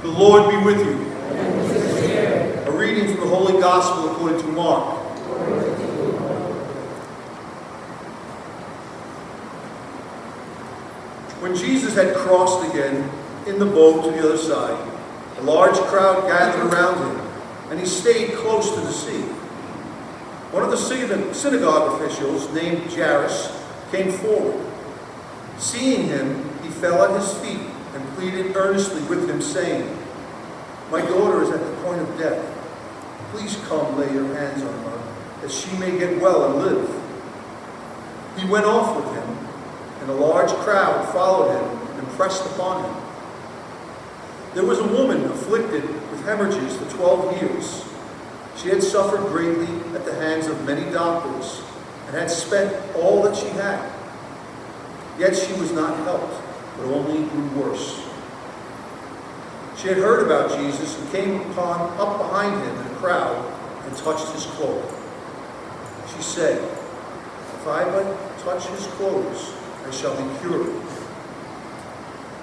The Lord be with you. A reading from the Holy Gospel according to Mark. When Jesus had crossed again in the boat to the other side, a large crowd gathered around him, and he stayed close to the sea. One of the synagogue officials, named Jairus, came forward. Seeing him, he fell at his feet and pleaded earnestly with him, saying, "My daughter is at the point of death. Please come lay your hands on her, that she may get well and live." He went off with him, and a large crowd followed him and pressed upon him. There was a woman afflicted with hemorrhages for 12 years. She had suffered greatly at the hands of many doctors and had spent all that she had. Yet she was not helped, but only grew worse. She had heard about Jesus and came up behind him in a crowd and touched his cloak. She said, "If I but touch his clothes, I shall be cured."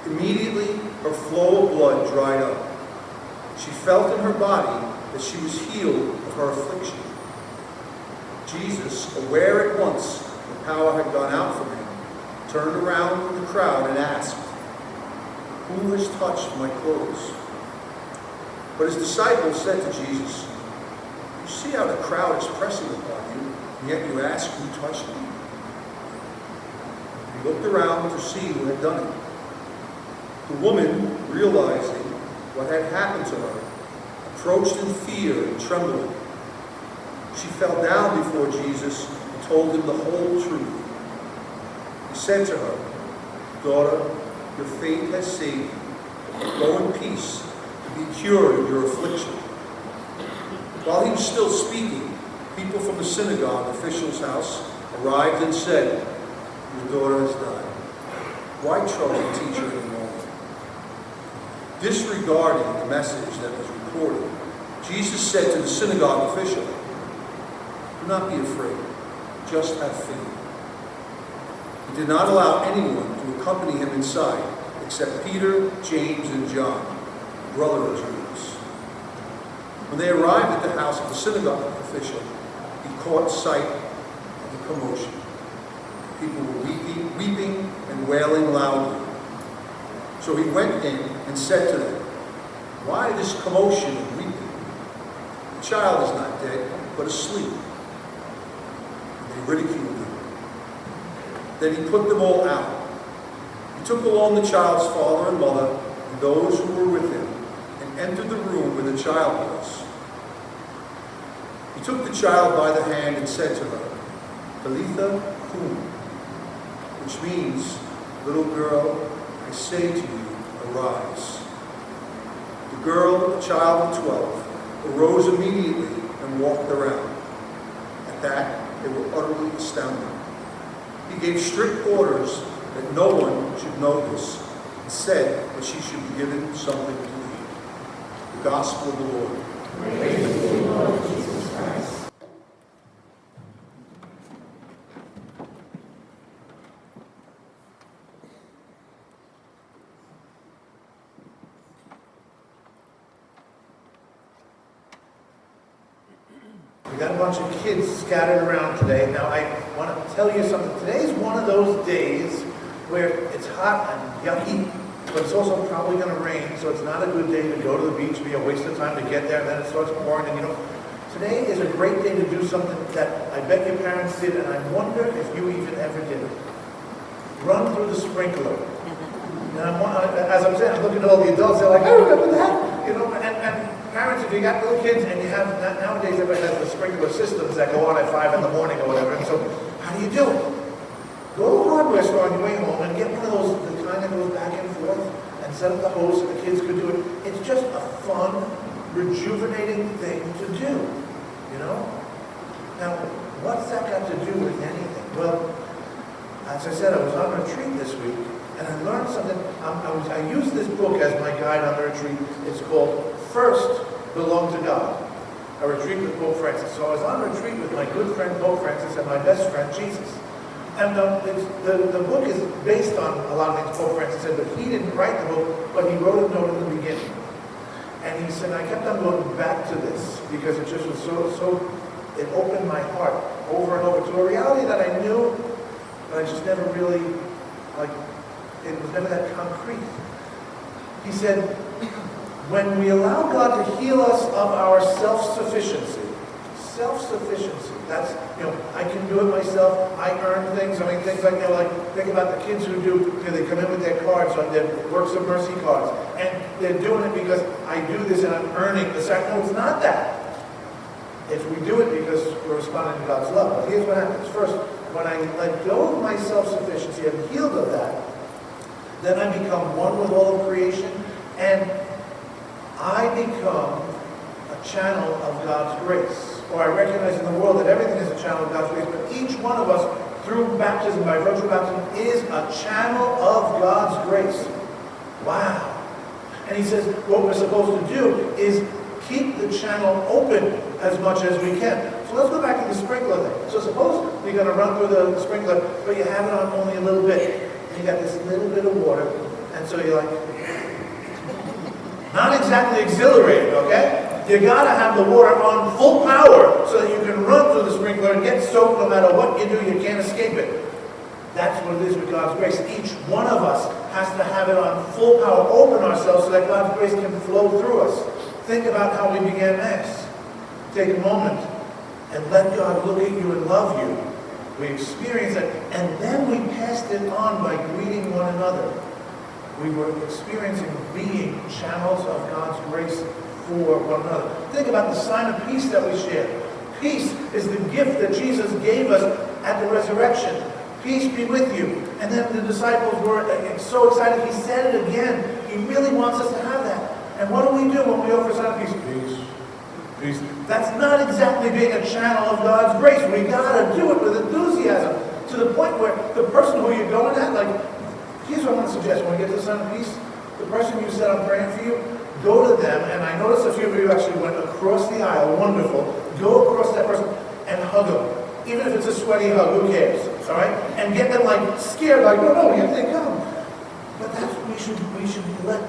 Immediately her flow of blood dried up. She felt in her body that she was healed of her affliction. Jesus, aware at once the power had gone out from him, turned around from the crowd and asked, "Who has touched my clothes?" But his disciples said to Jesus, "You see how the crowd is pressing upon you, and yet you ask, 'Who touched me?'" He looked around to see who had done it. The woman, realizing what had happened to her, approached in fear and trembling. She fell down before Jesus and told him the whole truth. He said to her, "Daughter, your faith has saved you. Go in peace to be cured of your affliction." While he was still speaking, people from the synagogue official's house arrived and said, "Your daughter has died. Why trouble the teacher any longer?" Disregarding the message that was reported, Jesus said to the synagogue official, "Do not be afraid, just have faith." He did not allow anyone to accompany him inside, except Peter, James, and John, brother of Jesus. When they arrived at the house of the synagogue official, he caught sight of the commotion. People were weeping and wailing loudly. So he went in and said to them, "Why this commotion and weeping? The child is not dead, but asleep." And they ridiculed him. Then he put them all out. He took along the child's father and mother and those who were with him and entered the room where the child was. He took the child by the hand and said to her, "Talitha cum," which means, "Little girl, I say to you, arise." The girl, a child of 12, arose immediately and walked around. At that, they were utterly astounded. He gave strict orders that no one should know this, and said that she should be given something to eat. The Gospel of the Lord. Praise to you, Lord Jesus Christ. We got a bunch of kids scattered around today. Now, I want to tell you something. Today's one of those days where it's hot and yucky, but it's also probably going to rain, so it's not a good day to go to the beach. It'd be a waste of time to get there, and then it starts pouring. And today is a great day to do something that I bet your parents did, and I wonder if you even ever did it. Run through the sprinkler. And as I'm saying, I'm looking at all the adults. They're like, "I remember that." And parents, if you got little kids and you have, nowadays everybody has the sprinkler systems that go on at 5 in the morning or whatever, and so how do you do it? Go to a hardware store on your way home and get one of those, the kind that goes back and forth, and set up the hose so the kids could do it. It's just a fun, rejuvenating thing to do, Now, what's that got to do with anything? Well, as I said, I was on retreat this week, and I learned something. I used this book as my guide on the retreat. It's called First Belong to God, a retreat with Pope Francis. So I was on retreat with my good friend Pope Francis and my best friend Jesus. And the book is based on a lot of things Pope Francis said, but he didn't write the book, but he wrote a note in the beginning. And he said, I kept on going back to this because it just was it opened my heart over and over to a reality that I knew, but I just never really, it was never that concrete. He said, when we allow God to heal us of our self-sufficiency, that's, I can do it myself, I earn things, things like, think about the kids who do, they come in with their cards, on their Works of Mercy cards, and they're doing it because I do this and I'm earning the sacrifice. No, it's not that. If we do it because we're responding to God's love. But here's what happens. First, when I let go of my self-sufficiency, I'm healed of that, then I become one with all of creation, and I become a channel of God's grace. Or I recognize in the world that everything is a channel of God's grace, but each one of us, through baptism, by virtue of baptism, is a channel of God's grace. Wow. And he says what we're supposed to do is keep the channel open as much as we can. So let's go back to the sprinkler thing. So suppose you're going to run through the sprinkler, but you have it on only a little bit. And you got this little bit of water, and so you're like, not exactly exhilarated, okay? You gotta have the water on full power so that you can run through the sprinkler and get soaked no matter what you do, you can't escape it. That's what it is with God's grace. Each one of us has to have it on full power, open ourselves so that God's grace can flow through us. Think about how we began Mass. Take a moment and let God look at you and love you. We experience it, and then we passed it on by greeting one another. We were experiencing being channels of God's grace for one another. Think about the sign of peace that we share. Peace is the gift that Jesus gave us at the resurrection. Peace be with you. And then the disciples were so excited. He said it again. He really wants us to have that. And what do we do when we offer a sign of peace? Peace. Peace. That's not exactly being a channel of God's grace. We gotta do it with enthusiasm to the point where the person who you're going at, here's what I want to suggest. When we get to the sign of peace, the person you said I'm praying for you, go to them, and I noticed a few of you actually went across the aisle, wonderful. Go across that person and hug them. Even if it's a sweaty hug, who cares? All right? And get them scared, no, here they come. But that's what we should let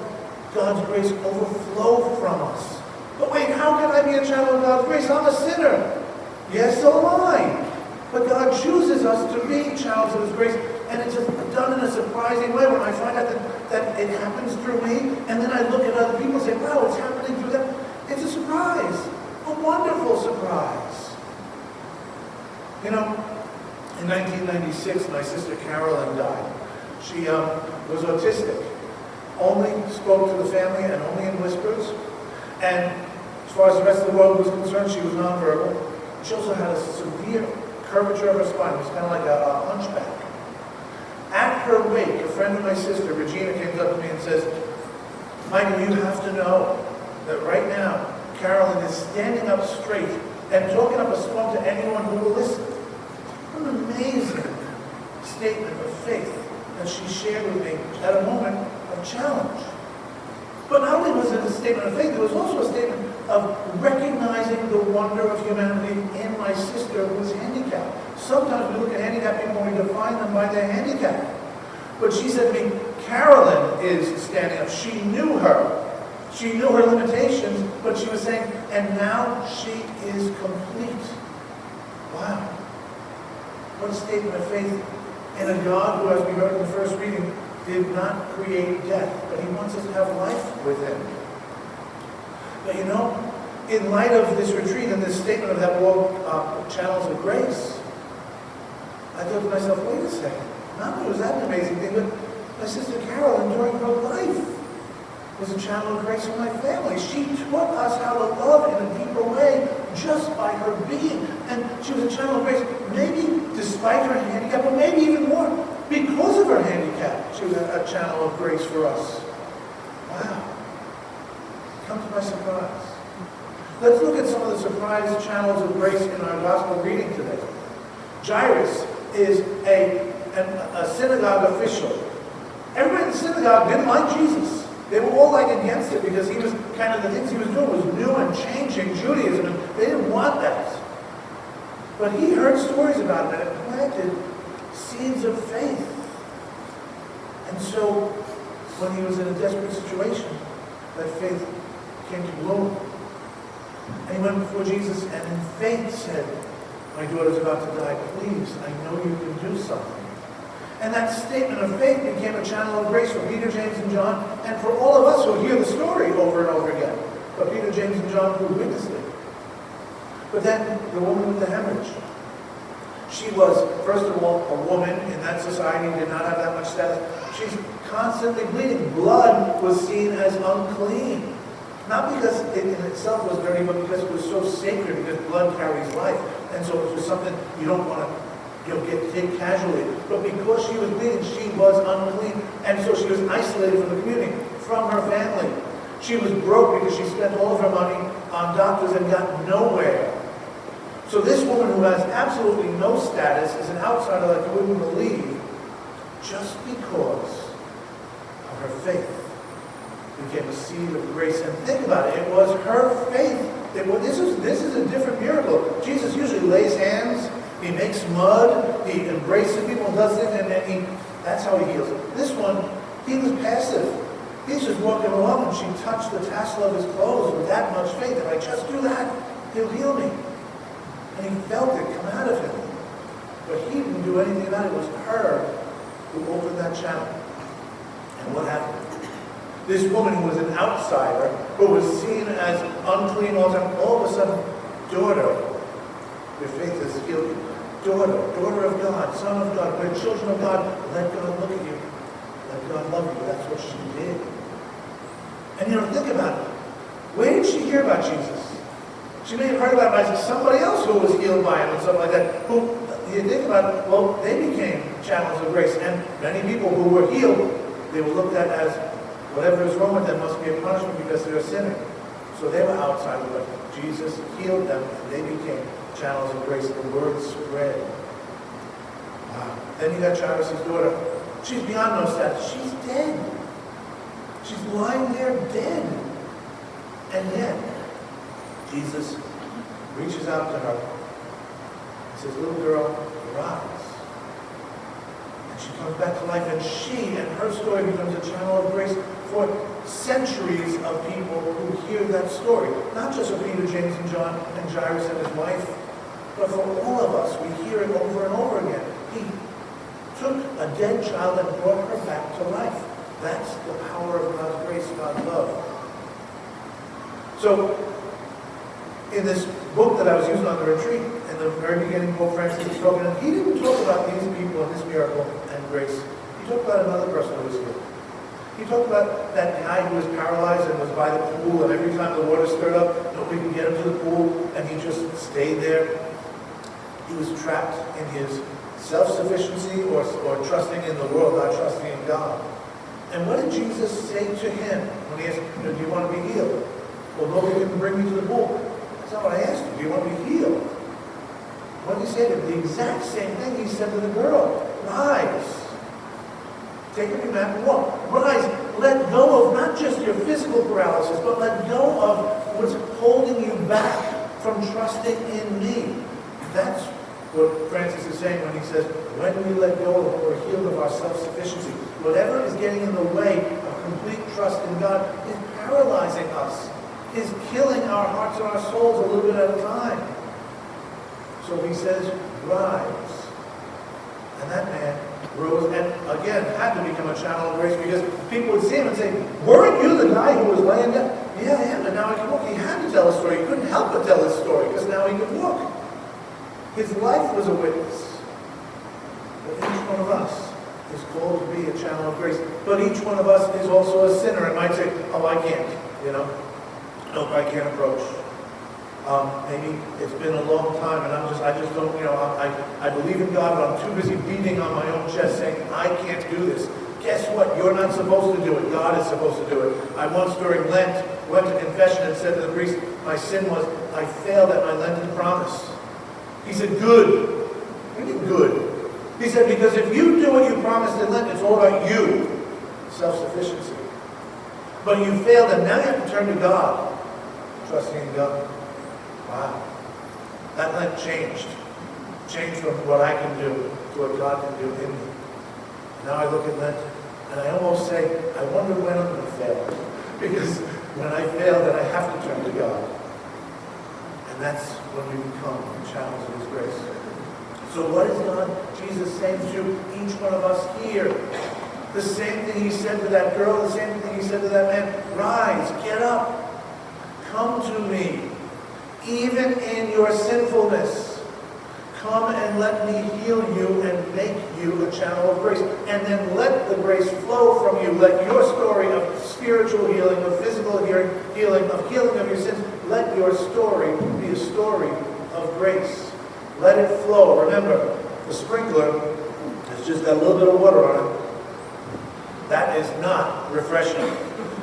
God's grace overflow from us. But wait, how can I be a channel of God's grace? I'm a sinner. Yes, so am I. But God chooses us to be channels of His grace. And it's just done in a surprising way when I find out that it happens through me, and then I look at other people and say, wow, it's happening through them. It's a surprise, a wonderful surprise. In 1996, my sister Carolyn died. She was autistic, only spoke to the family and only in whispers. And as far as the rest of the world was concerned, she was nonverbal. She also had a severe curvature of her spine. It was kind of like a hunchback. At her wake, a friend of my sister, Regina, came up to me and says, Michael, you have to know that right now, Carolyn is standing up straight and talking up a storm to anyone who will listen. What an amazing statement of faith that she shared with me at a moment of challenge. But not only was it a statement of faith, it was also a statement of recognizing the wonder of humanity in my sister who was handicapped. Sometimes we look at handicapped people and we define them by their handicap. But she said to me, Carolyn is standing up. She knew her. She knew her limitations, but she was saying, and now she is complete. Wow. What a statement of faith in a God who, as we heard in the first reading, did not create death, but He wants us to have life with Him. But in light of this retreat and this statement of that walk, channels of grace, I thought to myself, wait a second. Not only was that an amazing thing, but my sister Carolyn, during her life, was a channel of grace in my family. She taught us how to love in a deeper way just by her being. And she was a channel of grace, maybe despite her handicap, but maybe even more because of her handicap. She was a channel of grace for us. Wow. Come to my surprise. Let's look at some of the surprise channels of grace in our gospel reading today. Jairus is a synagogue official. Everybody in the synagogue didn't like Jesus. They were all against it because he was the things he was doing was new and changing Judaism, and they didn't want that. But he heard stories about it and it planted seeds of faith. And so when he was in a desperate situation, that faith came to gloom. And he went before Jesus and in faith said, my daughter's about to die. Please, I know you can do something. And that statement of faith became a channel of grace for Peter, James, and John, and for all of us who hear the story over and over again. But Peter, James, and John who witnessed it. But then the woman with the hemorrhage. She was, first of all, a woman in that society, did not have that much status. She's constantly bleeding. Blood was seen as unclean. Not because it in itself was dirty, but because it was so sacred, because blood carries life. And so it was something you don't want to take casually. But because she was bleeding, she was unclean. And so she was isolated from the community, from her family. She was broke because she spent all of her money on doctors and got nowhere. So this woman who has absolutely no status is an outsider like you wouldn't believe, just because of her faith became a seed of grace. And think about it, it was her faith. This is a different miracle. Jesus usually lays hands, he makes mud, he embraces people, does it, and that's how he heals it. This one, he was passive. He's just walking along and she touched the tassel of his clothes with that much faith. If I just do that, he'll heal me. And he felt it come out of him. But he didn't do anything about it. It was her who opened that channel. And what happened? This woman who was an outsider, who was seen as unclean all of a sudden, daughter, your faith has healed you. Daughter of God, son of God, we're children of God. Let God look at you. Let God love you. That's what she did. And think about it. Where did she hear about Jesus? She may have heard about it by somebody else who was healed by him and stuff like that. Who, you think about it, well, they became channels of grace. And many people who were healed, they were looked at as whatever is wrong with them must be a punishment because they're a sinner. So they were outside of it. Jesus healed them and they became channels of grace. The word spread. Wow. Then you got Jairus' daughter. She's beyond no status. She's dead. She's lying there dead. And yet, Jesus reaches out to her and says, little girl, rise. And she comes back to life, and she and her story becomes a channel of grace for centuries of people who hear that story. Not just for Peter, James, and John, and Jairus and his wife, but for all of us. We hear it over and over again. He took a dead child and brought her back to life. That's the power of God's grace, God's love. So, in this book that I was using on the retreat, in the very beginning, Pope Francis was talking, and he didn't talk about these people and this miracle and grace. He talked about another person who was healed. He talked about that guy who was paralyzed and was by the pool, and every time the water stirred up, nobody could get him to the pool, and he just stayed there. He was trapped in his self-sufficiency or trusting in the world, not trusting in God. And what did Jesus say to him when he asked, do you want to be healed? Well, nobody can bring me to the pool. That's not what I asked you. Do you want to be healed? What did he say to him? The exact same thing he said to the girl. Rise. Take up your mat and walk. Rise. Let go of not just your physical paralysis, but let go of what's holding you back from trusting in me. That's what Francis is saying when he says, when we let go of or healed of our self-sufficiency, whatever is getting in the way of complete trust in God is paralyzing us, is killing our hearts and our souls a little bit at a time. So he says, rise. And that man rose and again had to become a channel of grace because people would see him and say, weren't you the guy who was laying down? Yeah, I am, but now I can walk. He had to tell a story. He couldn't help but tell his story because now he could walk. His life was a witness. But each one of us is called to be a channel of grace. But each one of us is also a sinner and might say, oh, I can't, Nope, I can't approach. Maybe it's been a long time and I just don't, I believe in God, but I'm too busy beating on my own chest saying, I can't do this. Guess what? You're not supposed to do it. God is supposed to do it. I once during Lent went to confession and said to the priest, my sin was I failed at my Lenten promise. He said, good. What do you mean good? He said, because if you do what you promised in Lent, it's all about you. Self-sufficiency. But you failed and now you have to turn to God. Trusting in God. Wow. That Lent changed. Changed from what I can do to what God can do in me. Now I look at Lent and I almost say, I wonder when I'm going to fail. Because When I fail, then I have to turn to God. And that's when we become channels of His grace. So what is God, Jesus, saying to each one of us here? The same thing He said to that girl, the same thing He said to that man. Rise, get up, come to me, even in your sinfulness. Come and let me heal you and make you a channel of grace. And then let the grace flow from you. Let your story of spiritual healing, of physical healing, of healing of your sins, let your story be a story of grace. Let it flow. Remember, the sprinkler has just got a little bit of water on it. That is not refreshing.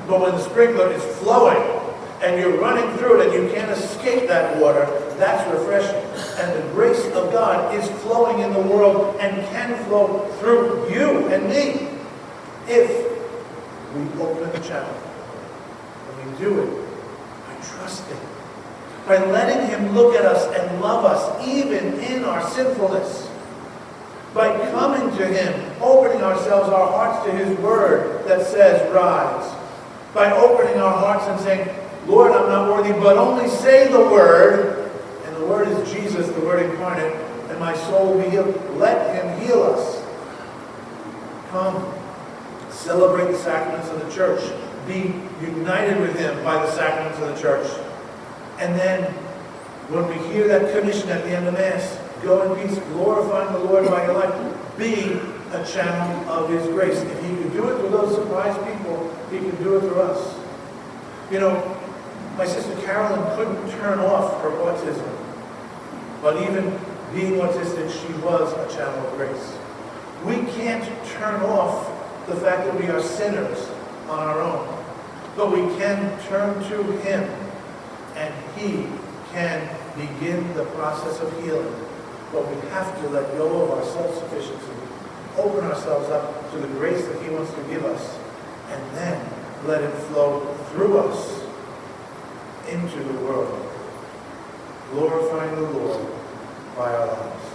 But when the sprinkler is flowing and you're running through it and you can't escape that water, that's refreshing. And the grace of God is flowing in the world and can flow through you and me if we open the channel. When we do it by trusting, by letting Him look at us and love us even in our sinfulness, by coming to Him, opening ourselves, our hearts to His Word that says, rise, by opening our hearts and saying, Lord, I'm not worthy, but only say the word. And the word is Jesus, the Word incarnate, and my soul will be healed. Let Him heal us. Come, celebrate the sacraments of the church. Be united with Him by the sacraments of the church. And then, when we hear that commission at the end of Mass, go in peace, glorifying the Lord by your life. Be a channel of His grace. If He could do it through those surprised people, He can do it through us. You know, my sister Carolyn couldn't turn off her autism. But even being autistic, she was a channel of grace. We can't turn off the fact that we are sinners on our own. But we can turn to Him, and He can begin the process of healing. But we have to let go of our self-sufficiency, open ourselves up to the grace that He wants to give us, and then let it flow through us into the world, glorifying the Lord by our lives.